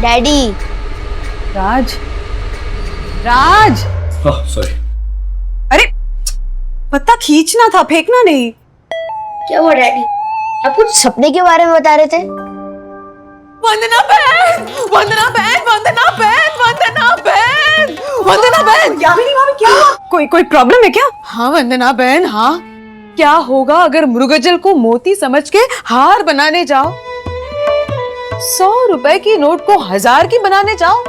Daddy. राज, राज। Sorry. अरे पत्ता खींचना था, फेंकना नहीं। क्या हुआ डैडी? आप कुछ सपने के बारे में बता रहे थे। वंदना बहन, वंदना बहन, वंदना बहन, वंदना बहन, वंदना बहन। यामिनी भाभी क्या हुआ? कोई प्रॉब्लम है क्या? हाँ वंदना बहन, हाँ। क्या होगा अगर मृगजल को मोती समझ के हार बनाने जाओ? 100 रुपए की नोट को 1000 की बनाने जाओ?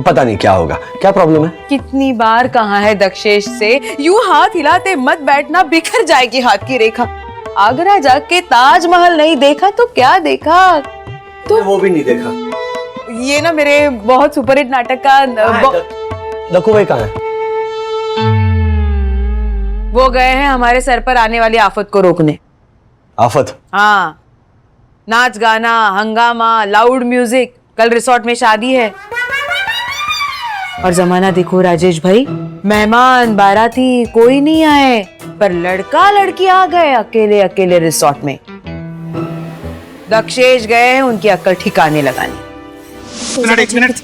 पता नहीं क्या होगा। क्या प्रॉब्लम है? कितनी बार कहा है दक्षेश से, यूं हाथ हिलाते मत बैठना, बिखर जाएगी हाथ की रेखा। आगरा जाके ताजमहल नहीं देखा तो क्या देखा? तो वो भी नहीं देखा। ये ना मेरे बहुत सुपरहिट नाटक का दक्कू भाई कहाँ है? वो गए हैं हमारे सर पर आने वाली आफत को रोकने। आफत? हाँ, नाच गाना, हंगामा, लाउड म्यूजिक। कल रिसोर्ट में शादी है। और जमाना देखो राजेश भाई, मेहमान बाराती कोई नहीं आए, पर लड़का लड़की आ गए अकेले अकेले रिसोर्ट में। दक्षेश गए हैं उनकी अक्ल ठिकाने लगाने। एक मिनट।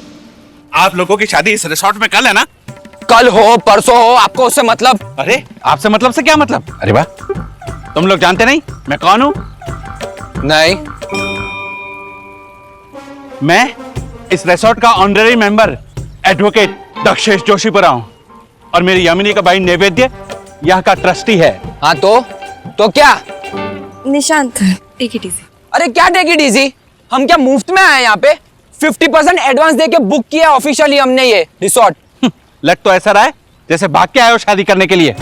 आप लोगों की शादी इस रिसोर्ट में कल है ना? कल हो परसों हो, आपको उससे मतलब? अरे आपसे मतलब से क्या मतलब? अरे वाह, तुम लोग जानते नहीं मैं कौन हूँ? नहीं। मैं इस रिसोर्ट का honorary member advocate Dakshesh Joshipura हूँ, और मेरी यामिनी का भाई नैवेद्य यहाँ का ट्रस्टी है। हाँ तो क्या? Nishant, take it easy. अरे क्या टेक इट इजी? हम क्या मुफ्त में आए यहाँ पे? 50% एडवांस देके बुक किया ऑफिशियली हमने ये रिसोर्ट। लग तो ऐसा रहा है जैसे भाग के आए हो शादी करने के लिए।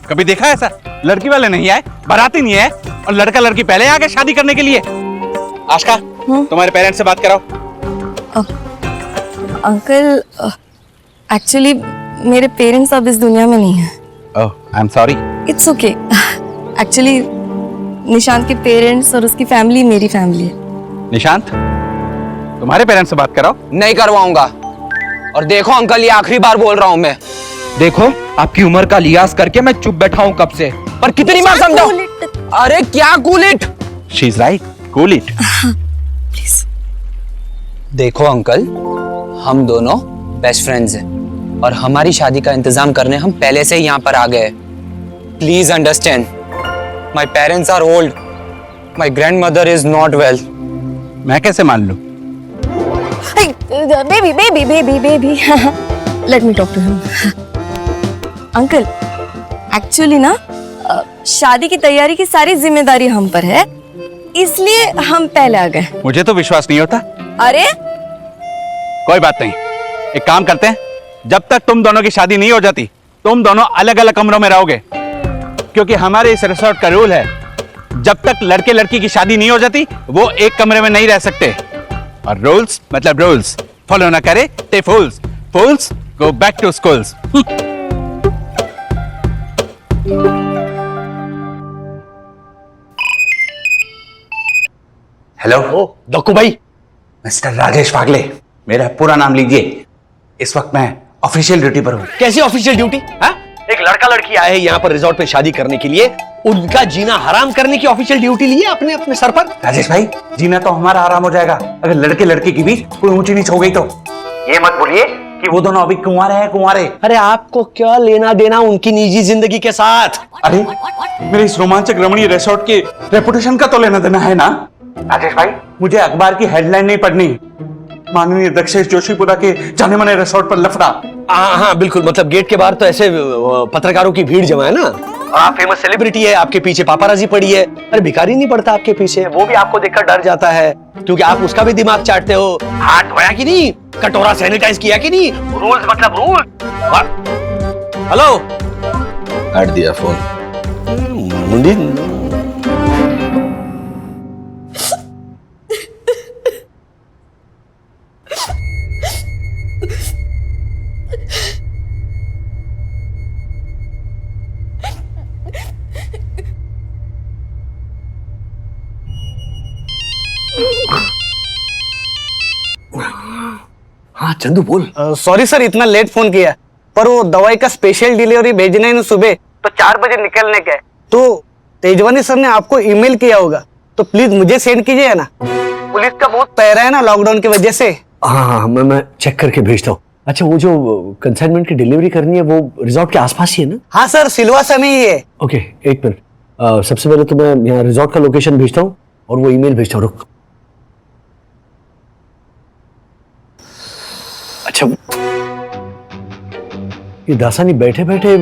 कभी देखा है ऐसा? लड़की वाले नहीं आए, बाराती नहीं है, और लड़का लड़की पहले आ गए शादी करने के लिए। आशका, तुम्हारे पेरेंट्स से बात कराओ। अंकल, एक्चुअली मेरे पेरेंट्स अब इस दुनिया में नहीं है। Oh, I am sorry. It's okay. Actually Nishant के पेरेंट्स और उसकी फैमिली मेरी फैमिली है। निशांत, तुम्हारे पेरेंट्स से बात कराओ। नहीं करवाऊंगा। और देखो अंकल, ये आखिरी बार बोल रहा हूँ मैं। देखो आपकी उम्र का लिहाज करके मैं चुप बैठा हूँ कब से, पर कितनी बार समझाऊं? अरे क्या cool it? She is right, cool it. Please. देखो अंकल, हम दोनों बेस्ट फ्रेंड्स हैं और हमारी शादी का इंतजाम करने हम पहले से ही यहाँ पर आ गए। Please understand, my parents are old, my grandmother is not well. मैं कैसे मान लूं? Baby let me talk to him. Uncle, actually ना शादी की तैयारी की सारी जिम्मेदारी हम पर है, इसलिए हम पहले आ गए। मुझे तो विश्वास नहीं होता। अरे कोई बात नहीं, एक काम करते हैं, जब तक तुम दोनों की शादी नहीं हो जाती तुम दोनों अलग अलग कमरों में रहोगे, क्योंकि हमारे इस रिसोर्ट का रूल है जब तक लड़के लड़की की शादी नहीं हो जाती वो एक कमरे में नहीं रह सकते। और रूल्स मतलब रूल्स, फॉलो ना करे ते fools, fools go back to schools. Hello Dakku भाई। मिस्टर राजेश पागले, मेरा पूरा नाम लीजिए। इस वक्त मैं ऑफिशियल ड्यूटी पर हूँ। कैसी ऑफिशियल ड्यूटी? एक लड़का लड़की आए हैं यहाँ पर रिसोर्ट पे शादी करने के लिए, उनका जीना हराम करने की ऑफिशियल ड्यूटी ली है अपने अपने सर पर। राजेश भाई, जीना तो हमारा आराम हो जाएगा अगर लड़के लड़के के बीच कोई ऊंची नीच हो गई तो। ये मत भूलिए कि वो दोनों अभी कुंवारे हैं, कुंवारे। अरे आपको क्या लेना देना उनकी निजी जिंदगी के साथ? अरे मेरे इस रोमांचक रमणीय रिसोर्ट के रेपुटेशन का तो लेना देना है ना। राजेश भाई, मुझे अखबार की हेडलाइन नहीं पढ़नी, माननीय दक्षेश जोशीपुरा के जाने माने रिसोर्ट पर लफड़ा। हाँ बिल्कुल, मतलब गेट के बाहर तो ऐसे पत्रकारों की भीड़ जमा है ना। आप फेमस सेलिब्रिटी है, आपके पीछे पापाराजी पड़ी है। अरे भिखारी नहीं पड़ता आपके पीछे, वो भी आपको देखकर डर जाता है, क्योंकि आप उसका भी दिमाग चाटते हो। हाथ धोया कि नहीं, कटोरा सैनिटाइज किया कि नहीं, रूल्स मतलब रूल। हेलो, काट दिया फोन। मुंडी हाँ चंदू बोल। सॉरी सर, इतना लेट फोन किया, पर वो दवाई का स्पेशल डिलीवरी भेजना है ना सुबह, तो 4 बजे निकलने का है। तो तेजवानी सर ने आपको ईमेल किया होगा, तो प्लीज मुझे सेंड कीजिए ना। पुलिस का बहुत पहरा है ना लॉकडाउन की वजह से। हाँ हाँ मैं चेक करके भेजता हूँ। अच्छा वो जो कंसाइनमेंट की डिलीवरी करनी है वो रिजॉर्ट के आसपास ही है ना? हाँ सर, सिलवासा में ही है। ओके एक मिनट, सबसे पहले तो मैं यहाँ रिजॉर्ट का लोकेशन भेजता हूँ और वो ईमेल भेजता हूँ। रुक। अच्छा ये दासानी बैठे बैठे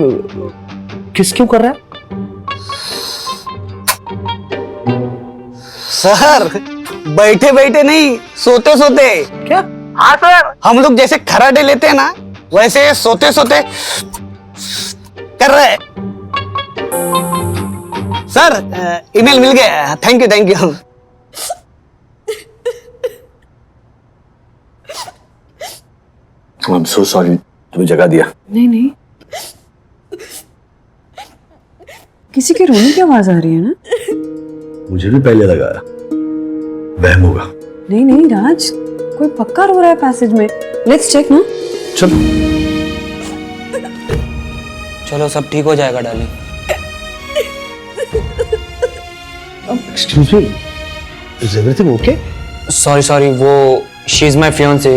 किस क्यों कर रहा है? सर बैठे बैठे नहीं, सोते सोते। क्या? हाँ सर, हम लोग जैसे खराटे लेते हैं ना वैसे सोते सोते कर रहे हैं। सर ईमेल मिल गया, thank you thank you. I am so sorry, तुम्हें जगा दिया। नहीं नहीं, किसी की रोने की आवाज आ रही है ना? मुझे भी पहले लगा वहम होगा। नहीं नहीं राज, कोई पक्का रो रहा है पैसेज में। लेट्स चेक ना। चल चलो सब ठीक हो जाएगा darling. Excuse me, is everything okay? Sorry वो she is my fiancee.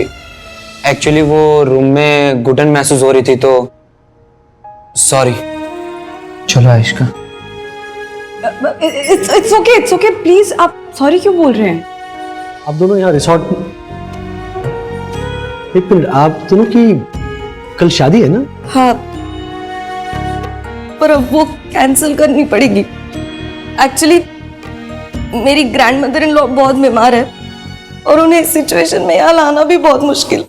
Actually वो रूम में घुटन महसूस हो रही थी तो सॉरी। चलो आयशका। It's okay please. आप सॉरी क्यों बोल रहे हैं? आप दोनों यहाँ रिसोर्ट में, एक मिनट, आप दोनों की कल शादी है ना? हाँ, पर अब वो कैंसिल करनी पड़ेगी। एक्चुअली मेरी ग्रैंडमदर इन लॉ बहुत बीमार है और उन्हें इस सिचुएशन में यहाँ लाना भी बहुत मुश्किल।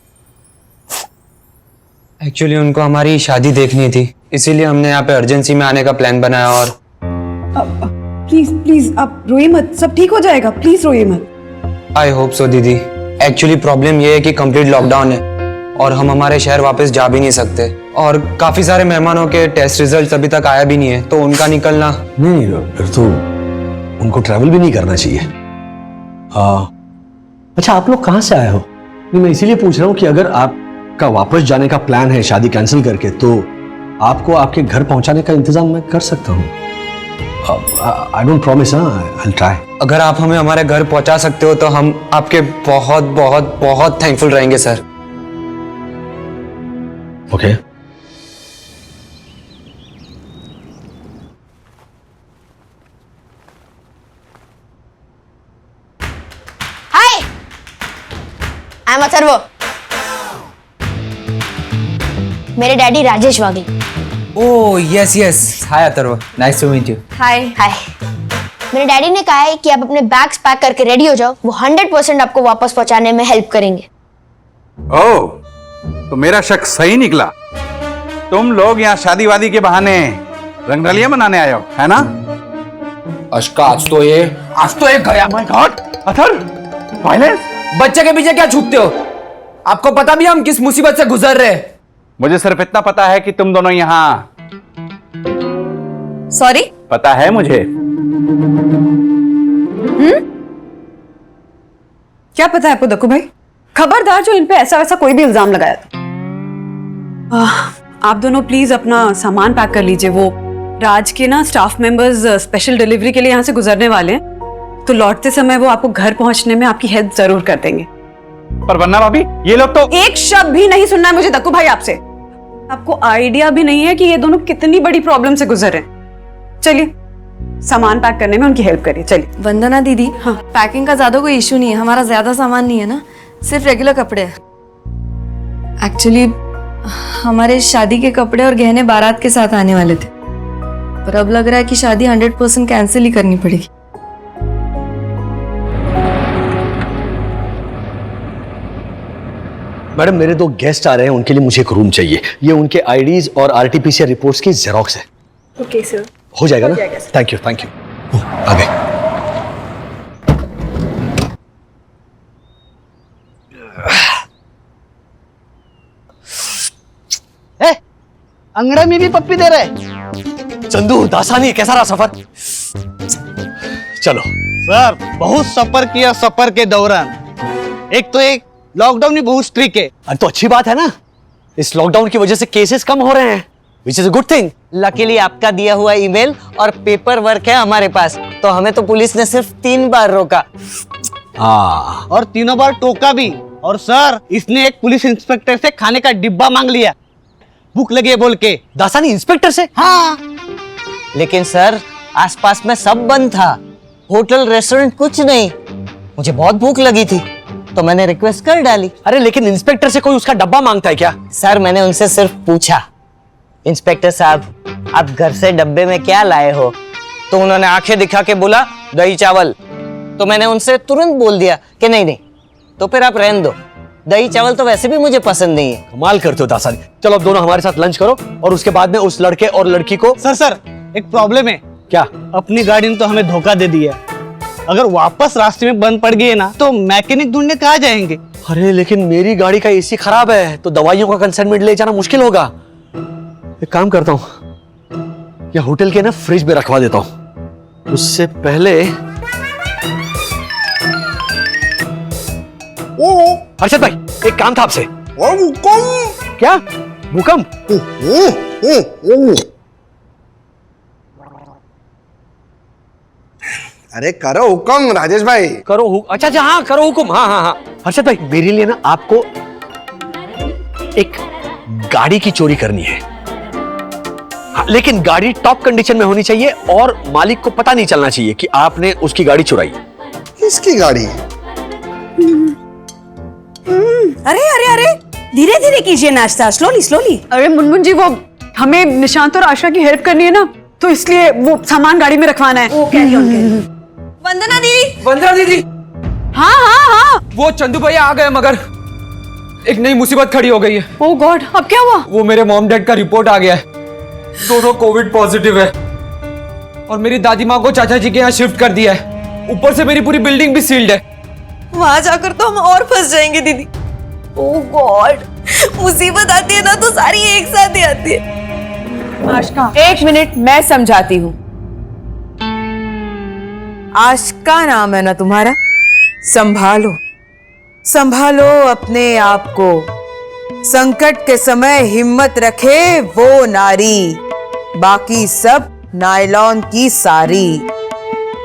एक्चुअली उनको हमारी शादी देखनी थी, इसीलिए हमने यहाँ पे अर्जेंसी में आने का प्लान बनाया। और प्लीज प्लीज आप रोइए मत, सब ठीक हो जाएगा, प्लीज रोइए मत। आई होप सो दीदी। एक्चुअली प्रॉब्लम ये है कि कंप्लीट लॉकडाउन है और हम हमारे शहर वापस जा भी नहीं सकते और काफी सारे मेहमानों के टेस्ट रिजल्ट अभी तक आया भी नहीं है, तो उनका निकलना। नहीं, फिर तो उनको ट्रैवल भी नहीं करना चाहिए। अच्छा आप लोग कहाँ से आए हो? नहीं, मैं इसीलिए पूछ रहा हूँ कि अगर आपका वापस जाने का प्लान है शादी कैंसिल करके, तो आपको आपके घर पहुंचाने का इंतजाम मैं कर सकता हूँ। I don't promise, I will try. अगर आप हमें हमारे घर पहुंचा सकते हो तो हम आपके बहुत बहुत बहुत थैंकफुल रहेंगे sir. Okay hi, I am Atharva. मेरे daddy Rajesh Waghe. Oh yes yes, hi Atharva, nice to meet you. Hi. Hi. मेरे डैडी ने कहा है कि आप अपने बैग्स पैक करके रेडी हो जाओ, वो 100% आपको वापस पहुंचाने में हेल्प करेंगे। ओह, तो मेरा शक सही निकला। तुम लोग यहाँ शादी वादी के बहाने रंगरलियां मनाने आए हो, है ना? अश्का आज तो ये गया। My God, Atharva, violence. बच्चे के पीछे क्या छुपते हो? आपको पता भी हम किस मुसीबत से गुजर रहे हैं। मुझे सिर्फ इतना पता है कि तुम दोनों यहाँ। सॉरी। पता है मुझे। क्या पता है आपको दक्कू भाई? खबरदार जो इन पे ऐसा वैसा कोई भी इल्जाम लगाया था। आप दोनों प्लीज अपना सामान पैक कर लीजिए। वो राज के ना स्टाफ मेंबर्स स्पेशल डिलीवरी के लिए यहाँ से गुजरने वाले हैं, तो लौटते समय वो आपको घर पहुंचने में आपकी हेल्प जरूर कर देंगे। पर वरना भाभी, ये लोग तो। एक शब्द भी नहीं सुनना है मुझे दक्कू भाई आपसे। आपको आइडिया भी नहीं है कि ये दोनों कितनी बड़ी प्रॉब्लम से गुजर रहे हैं। चलिए सामान पैक करने में उनकी हेल्प करिए। चलिए। वंदना दीदी, हाँ पैकिंग का ज्यादा कोई इशू नहीं है, हमारा ज्यादा सामान नहीं है ना, सिर्फ रेगुलर कपड़े हैं। एक्चुअली हमारे शादी के कपड़े और गहने बारात के साथ आने वाले थे, पर अब लग रहा है कि शादी 100% कैंसिल ही करनी पड़ेगी। मैडम मेरे 2 गेस्ट आ रहे हैं, उनके लिए मुझे एक रूम चाहिए। ये उनके आईडीज और आरटीपीसीआर रिपोर्ट्स की जेरोक्स है। Okay sir. हो जाएगा ना? Thank you thank you. आ गए। अंगड़े में भी पप्पी दे रहे। चंदू दासानी, कैसा रहा सफर? चलो सर बहुत सफर किया, सफर के दौरान एक तो एक लॉकडाउन भी बहुत स्ट्रिक्ट है। अरे तो अच्छी बात है ना, इस लॉकडाउन की वजह से केसेस कम हो रहे हैं, which is a good thing. Luckily आपका दिया हुआ ईमेल और पेपर वर्क है हमारे पास, तो हमें तो पुलिस ने सिर्फ 3 बार रोका। हाँ। और 3 बार टोका भी। और सर, इसने एक पुलिस इंस्पेक्टर से खाने का डिब्बा मांग लिया, भूख लगी है बोल के। दासानी इंस्पेक्टर से? हाँ। लेकिन सर, आसपास में सब बंद था, होटल रेस्टोरेंट कुछ नहीं। मुझे बहुत भूख लगी थी तो मैंने रिक्वेस्ट कर डाली। अरे लेकिन इंस्पेक्टर से कोई उसका डब्बा मांगता है क्या? सर, मैंने उनसे सिर्फ पूछा, इंस्पेक्टर साहब आप घर से डब्बे में क्या लाए हो? तो उन्होंने आंखें दिखा के बोला दही चावल। तो मैंने उनसे तुरंत बोल दिया कि नहीं नहीं, तो फिर आप रहने दो, दही चावल तो वैसे भी मुझे पसंद नहीं है। कमाल करते हो दासानी। चलो अब दोनों हमारे साथ लंच करो और उसके बाद में उस लड़के और लड़की को। सर, एक प्रॉब्लम है। क्या? अपनी गाड़ी ने तो हमें धोखा दे दिया। अगर वापस रास्ते में बंद पड़ गई है ना, तो मैकेनिक ढूंढने कहाँ जाएंगे? अरे लेकिन मेरी गाड़ी का एसी खराब है, तो दवाइयों का कंसाइनमेंट ले जाना मुश्किल होगा। एक काम करता हूँ, या होटल के ना फ्रिज में रखवा देता हूँ। उससे पहले हर्षद भाई, एक काम था आपसे। क्या? भूकंप? अरे करो हुक्म राजेश भाई। करो अच्छा अच्छा, हाँ करो हुक्म। हाँ हाँ हाँ हर्षद भाई, मेरे लिए ना आपको एक गाड़ी की चोरी करनी है। हाँ, लेकिन गाड़ी टॉप कंडीशन में होनी चाहिए और मालिक को पता नहीं चलना चाहिए कि आपने उसकी गाड़ी चुराई। किसकी गाड़ी? अरे अरे अरे, धीरे धीरे कीजिए नाश्ता, स्लोली स्लोली। अरे मुनमुन जी, वो हमें निशांत और आशा की हेल्प करनी है ना, तो इसलिए वो सामान गाड़ी में रखवाना है। वो कैरी ऑन करिए। वंदना दीदी। वंदना दीदी। हाँ हाँ हाँ। वो चंदू भैया आ गए, मगर एक नई मुसीबत खड़ी हो गई है। ओह गॉड, अब क्या हुआ? वो मेरे मॉम डैड का रिपोर्ट आ गया है, दोनों कोविड पॉजिटिव है। और मेरी दादी माँ को चाचा जी के यहाँ शिफ्ट कर दिया है। ऊपर से मेरी पूरी बिल्डिंग भी सील्ड है। वहां जाकर तो हम और फंस जाएंगे दीदी। ओह गॉड, मुसीबत आती है ना तो सारी एक साथ ही आती है। आशका, एक मिनट, मैं समझाती हूँ। आशका नाम है ना तुम्हारा? संभालो संभालो अपने आप को। संकट के समय हिम्मत रखे वो नारी, बाकी सब नायलॉन की सारी,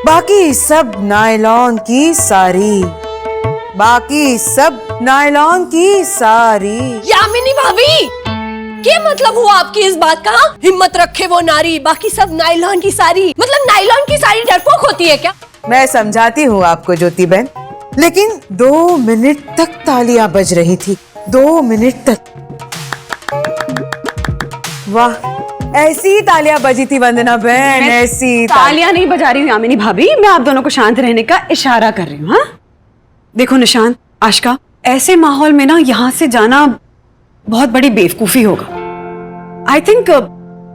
बाकी सब नायलॉन की सारी, बाकी सब नायलॉन की सारी। यामिनी भाभी, क्या मतलब हुआ आपकी इस बात का? हिम्मत रखे वो नारी, बाकी सब नायलॉन की सारी, मतलब नायलॉन की सारी डरपोक होती है क्या? मैं समझाती हूँ आपको ज्योति बहन, लेकिन 2 मिनट तक तालियां बज रही थी। 2 मिनट तक। वाह, ऐसी ही तालियां बजी थी वंदना बहन, ऐसी तालियां नहीं बजा रही हूँ यामिनी भाभी, मैं आप दोनों को शांत रहने का इशारा कर रही हूँ। हाँ देखो निशांत, आशका, ऐसे माहौल में ना यहाँ से जाना बहुत बड़ी बेवकूफी होगा। आई थिंक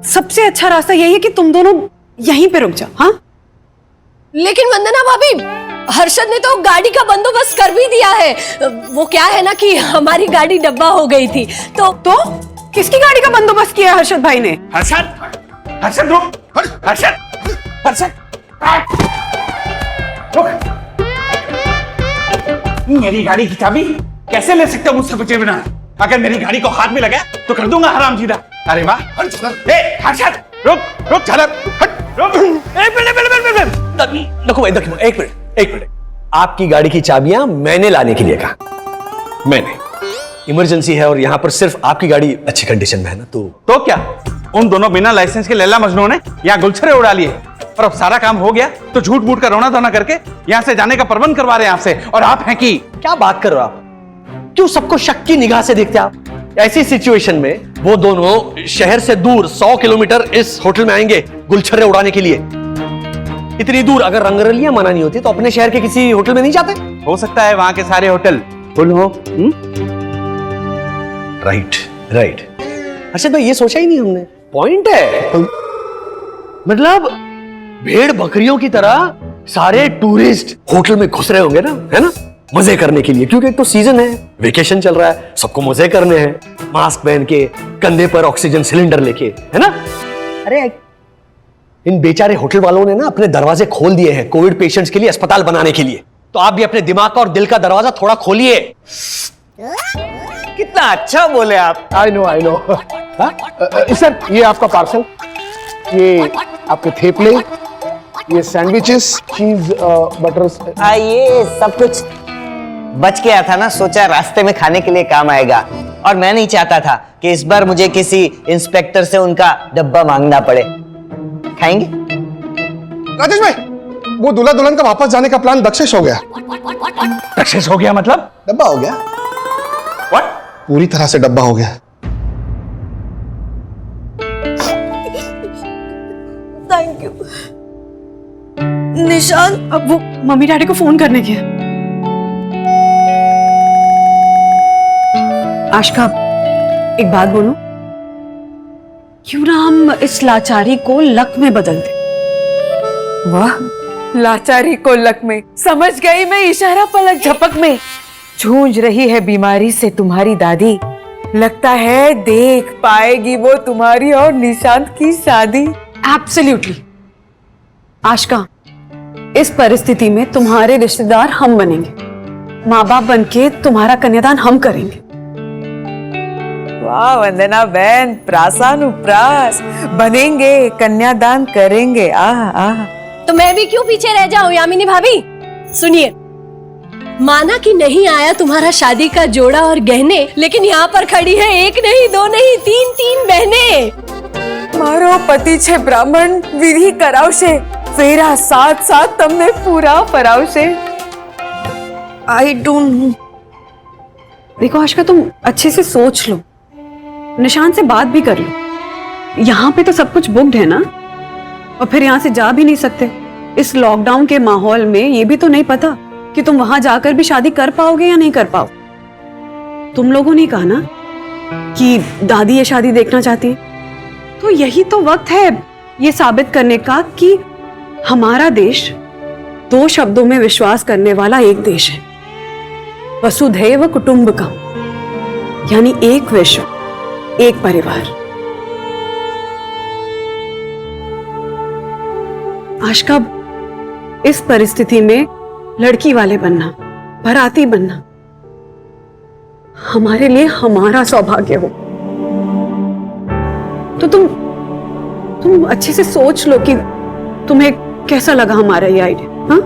सबसे अच्छा रास्ता यही है कि तुम दोनों यहीं पे रुक जाओ। हाँ, लेकिन वंदना भाभी, हर्षद ने तो गाड़ी का बंदोबस्त कर भी दिया है। वो क्या है ना कि हमारी गाड़ी डब्बा हो गई थी, तो किसकी गाड़ी का बंदोबस्त किया हर्षद भाई ने? हर्षद, हर्षद रुक, हर्षद, हर्षद, रुक। मेरी गाड़ी की चाबी कैसे ले सकते हो मुझसे पूछे बिना? अगर मेरी गाड़ी को हाथ में लगा तो कर दूंगा हरामजीदा। अरे वाह, हर्षद रुक रुक, झलक हट, रुक। एक मिनट। आपकी गाड़ी की चाबियां मैंने लाने के लिए कहा। मैंने, इमरजेंसी है और यहाँ पर सिर्फ आपकी गाड़ी अच्छी कंडीशन में है ना, तो क्या उन दोनों बिना लाइसेंस के लैला मजनू ने यहाँ गुलछरे उड़ा लिए, और अब सारा काम हो गया तो झूठ मूठ का रोना धोना करके यहाँ से जाने का प्रबंध करवा रहे हैं आपसे, और आप हैं कि क्या बात कर रहे हो आप? क्यों सबको शक की निगाह से देखते आप? ऐसी सिचुएशन में वो दोनों शहर से दूर 100 किलोमीटर इस होटल में आएंगे गुलछर्रे उड़ाने के लिए। इतनी दूर अगर रंगरलियां मना नहीं होती तो अपने शहर के किसी होटल में नहीं जाते? हो सकता है वहां के सारे होटल फुल हो। Right right. अच्छा भाई, ये सोचा ही नहीं हमने। पॉइंट है। मतलब भेड़ बकरियों की तरह सारे टूरिस्ट होटल में घुस रहे होंगे ना, है ना, मजे करने के लिए, क्योंकि एक तो सीजन है, वेकेशन चल रहा है, सबको मजे करने हैं, मास्क पहन के, कंधे पर ऑक्सीजन सिलेंडर लेके, है ना। अरे इन बेचारे होटल वालों ने ना अपने दरवाजे खोल दिए हैं कोविड पेशेंट्स के लिए, अस्पताल बनाने के लिए। तो आप भी अपने दिमाग का और दिल का दरवाजा थोड़ा खोलिए। कितना अच्छा बोले आप। आई नो सर, ये आपका पार्सल, ये आपके थेपले, ये सैंडविचेस, चीज, बटर। ये सब कुछ बच गया था ना, सोचा रास्ते में खाने के लिए काम आएगा। और मैं नहीं चाहता था कि इस बार मुझे किसी इंस्पेक्टर से उनका डब्बा मांगना पड़े। खाएंगे? राजेश भाई, वो दूल्हा दुल्हन का वापस जाने का प्लान सक्सेस हो गया। सक्सेस हो गया मतलब? डब्बा हो गया। व्हाट? पूरी तरह से डब्बा हो गया। थैंक यू निशान। अब वो मम्मी डैडी को फोन करने के। आशका, एक बात बोलूं? क्यों ना हम इस लाचारी को लक में बदल दें? वाह, लाचारी को लक में, समझ गई मैं, इशारा पलक झपक में। जूझ रही है बीमारी से तुम्हारी दादी, लगता है देख पाएगी वो तुम्हारी और निशांत की शादी। एब्सोल्युटली। आशका, इस परिस्थिति में तुम्हारे रिश्तेदार हम बनेंगे, माँ बाप बनके तुम्हारा कन्यादान हम करेंगे। वाह वंदना बहन, प्रासानुप्रास, बनेंगे, कन्यादान करेंगे। आह आह। तो मैं भी क्यों पीछे रह जाऊं यामिनी भाभी? सुनिए, माना कि नहीं आया तुम्हारा शादी का जोड़ा और गहने, लेकिन यहाँ पर खड़ी है एक नहीं दो नहीं तीन बहनें। मारो पति छे ब्राह्मण, विधि करावशे, फेरा साथ साथ तमने पूरा फरावशे। I don't know. देखो आशका, तुम अच्छे से सोच लो, निशान से बात भी कर लो। यहाँ पे तो सब कुछ बुक्ड है ना, और फिर यहाँ से जा भी नहीं सकते। इस लॉकडाउन के माहौल में ये भी तो नहीं पता कि तुम वहां जाकर भी शादी कर पाओगे या नहीं कर पाओ। तुम लोगों ने कहा ना कि दादी ये शादी देखना चाहती है, तो यही तो वक्त है ये साबित करने का कि हमारा देश दो शब्दों में विश्वास करने वाला एक देश है, वसुधैव कुटुंबकम, यानी एक विश्व, एक परिवार। आशका, इस परिस्थिति में लड़की वाले बनना, बाराती बनना हमारे लिए हमारा सौभाग्य हो। तो तुम अच्छे से सोच लो कि तुम्हें कैसा लगा हमारा ये आइडिया। हाँ,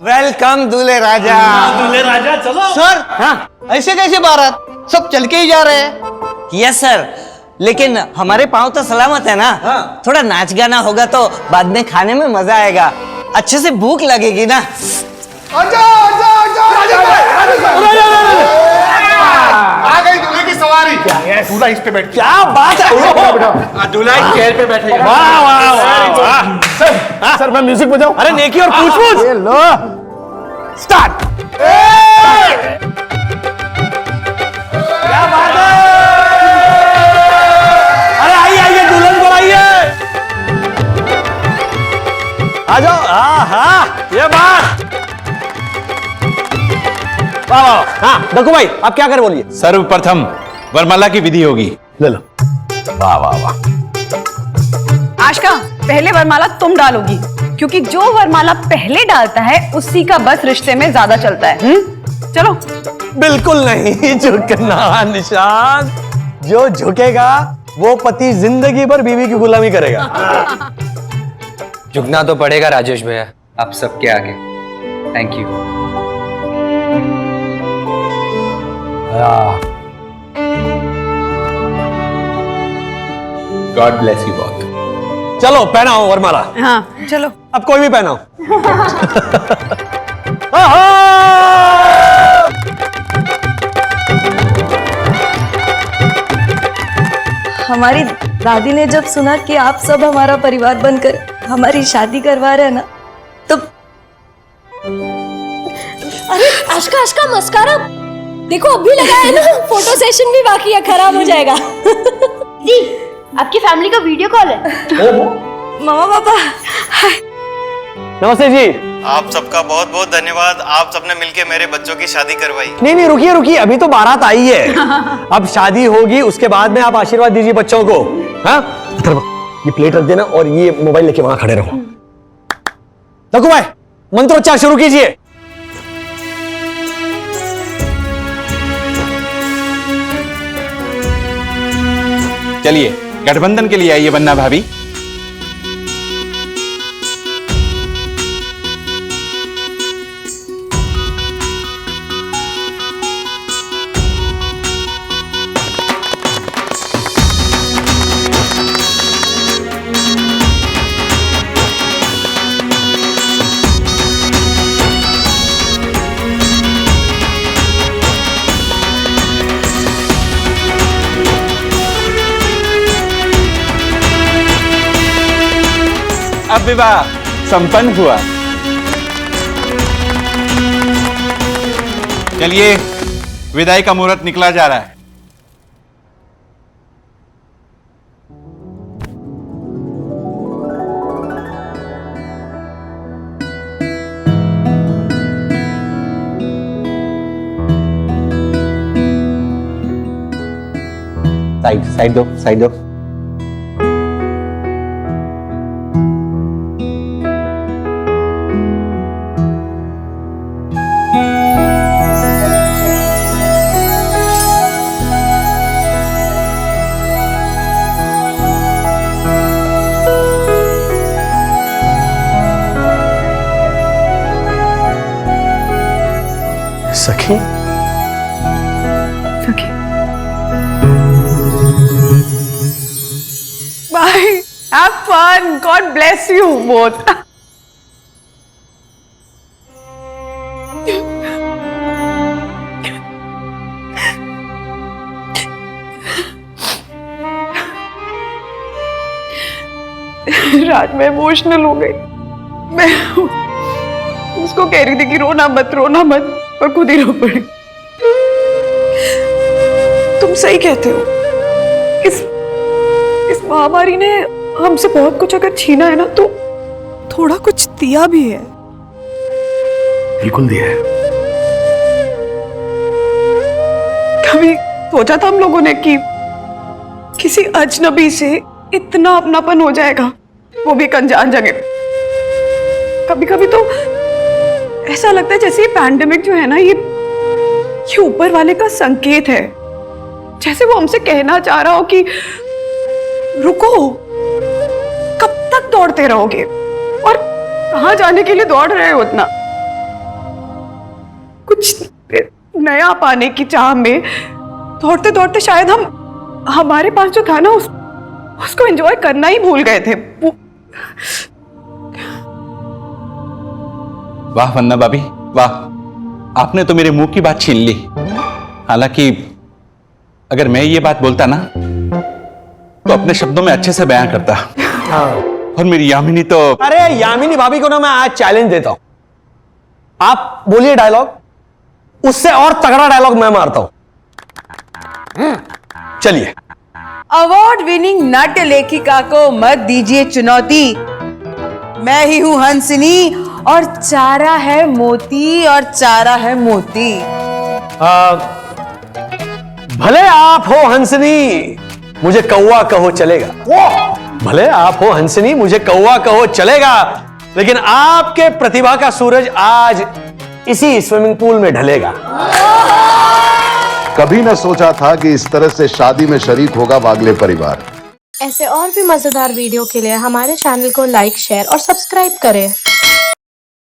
वेलकम दूल्हे राजा। दूल्हे राजा चलो। सर, हाँ, ऐसे कैसे बारात? सब चल के ही जा रहे हैं। यस सर, लेकिन हमारे पाँव तो सलामत है ना। हाँ। थोड़ा नाच गाना होगा तो बाद में खाने में मजा आएगा, अच्छे से भूख लगेगी ना। आजा, आजा, आजा, आ गई दूल्हे की सवारी। दूल्हा इस पे बैठ। क्या बात है, दूल्हा इस चेयर पे बैठेगा। वाह वाह वाह वाह। सर मैं म्यूजिक बजाऊं? अरे नेकी और पूछ-पूछ। लो स्टार्ट। क्या बात है, अरे आइए आइए, दुल्हन को आइए, आ जाओ। हाँ, ये बात। वाह वाह। हाँ दक्कू भाई, आप क्या कर बोलिए। सर्वप्रथम वरमाला की विधि होगी। ले लो। वाह वाह वाह। आशका, पहले वरमाला तुम डालोगी, क्योंकि जो वरमाला पहले डालता है उसी का बस रिश्ते में ज्यादा चलता है। चलो। बिल्कुल नहीं झुकना निशान, जो झुकेगा वो पति जिंदगी भर बीवी की गुलामी करेगा। झुकना तो पड़ेगा राजेश भैया, आप सबके आगे। Thank you. God bless you both. चलो पहनाओ वरमाला। हाँ चलो, अब कोई भी पहनाओ। हमारी दादी ने जब सुना कि आप सब हमारा परिवार बनकर हमारी शादी करवा रहे हैं ना, तो अरे आशका आशका मस्कारा देखो अभी लगा है ना, फोटो सेशन भी बाकी है, खराब हो जाएगा। जी, आपकी फैमिली का वीडियो कॉल है। मामा पापा नमस्ते जी। आप सबका बहुत बहुत धन्यवाद, आप सबने मिलके मेरे बच्चों की शादी करवाई। नहीं रुकिए रुकिए, अभी तो बारात आई है। अब शादी होगी, उसके बाद में आप आशीर्वाद दीजिए बच्चों को। हाँ, ये प्लेट रख देना और ये मोबाइल लेके वहां खड़े रहो। लकू भाई मंत्रोच्चार शुरू कीजिए। चलिए गठबंधन के लिए आइए वंदना भाभी। अब विवाह संपन्न हुआ। चलिए विदाई का मुहूर्त निकला जा रहा है। साइड दो, साइड दो। Sakhi, Sakhi, bye, have fun, God bless you both. रात में इमोशनल हो गई। मैं उसको कह रही थी कि रोना मत, पर खुद ही रो पड़ी। तुम सही कहते हो, इस महामारी ने हमसे बहुत कुछ अगर छीना है ना, तो थोड़ा कुछ दिया भी है। बिल्कुल दिया है। कभी सोचा था हम लोगों ने कि किसी अजनबी से इतना अपनापन हो जाएगा, वो भी एक अनजान जगह। कभी कभी तो ऐसा लगता है जैसे ये पैंडेमिक जो है ना, ये ऊपर वाले का संकेत है। जैसे वो हमसे कहना चाह रहा हो कि रुको, कब तक दौड़ते रहोगे और कहां जाने के लिए दौड़ रहे हो इतना। कुछ नया पाने की चाह में दौड़ते दौड़ते शायद हम हमारे पास जो था ना, उसको एंजॉय करना ही भूल गए थे। वाह वंदना भाभी वाह, आपने तो मेरे मुंह की बात छीन ली। हालांकि अगर मैं ये बात बोलता ना, तो अपने शब्दों में अच्छे से बयां करता। और मेरी यामिनी तो, अरे यामिनी भाभी को ना मैं आज चैलेंज देता हूं। आप बोलिए डायलॉग, उससे और तगड़ा डायलॉग मैं मारता हूं। चलिए। अवार्ड विनिंग नाट्य लेखिका को मत दीजिए चुनौती। मैं ही हूं हंसिनी, और चारा है मोती, और चारा है मोती। भले आप हो हंसनी, मुझे कौवा कहो चलेगा। भले आप हो हंसनी, मुझे कौवा कहो चलेगा, लेकिन आपके प्रतिभा का सूरज आज इसी स्विमिंग पूल में ढलेगा। कभी न सोचा था कि इस तरह से शादी में शरीक होगा वागले परिवार। ऐसे और भी मजेदार वीडियो के लिए हमारे चैनल को लाइक, शेयर और सब्सक्राइब करें।